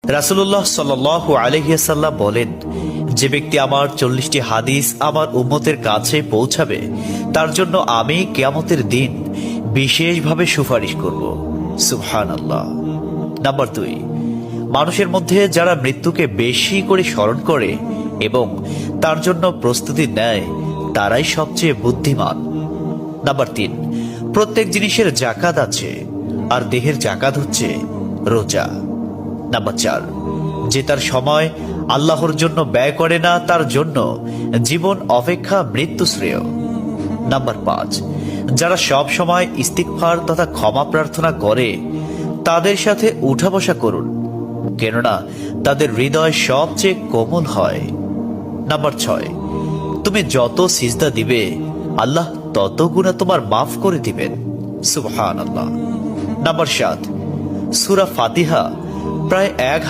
রাসূলুল্লাহ সাল্লাল্লাহু আলাইহি ওয়াসাল্লাম বলেন, যে ব্যক্তি আমার 40টি হাদিস আমার উম্মতের কাছে পৌঁছাবে তার জন্য আমি কিয়ামতের দিন বিশেষভাবে সুপারিশ করব। সুবহানাল্লাহ। নাম্বার 2, মানুষের মধ্যে যারা মৃত্যুকে বেশি করে স্মরণ করে এবং তার জন্য প্রস্তুতি নেয় তারাই সবচেয়ে বুদ্ধিমান। নাম্বার 3, প্রত্যেক জিনিসের জাকাত আছে, আর দেহের জাকাত হচ্ছে রোজা। নাম্বার 4, যে তার সময় আল্লাহর জন্য ব্যয় করে না তার জন্য জীবন অপেক্ষা মৃত্যু শ্রেয়। নাম্বার 5, যারা সব সময় ইস্তিগফার তথা ক্ষমা প্রার্থনা করে তাদের সাথে উঠা বসা করুন, কেননা তাদের হৃদয় সবচেয়ে কোমল হয়। নাম্বার 6, তুমি যত সিজদা দিবে আল্লাহ তত গুনাহ তোমার মাফ করে দিবেন। সুবহানাল্লাহ। নাম্বার 7, সূরা ফাতিহা প্রায় 1000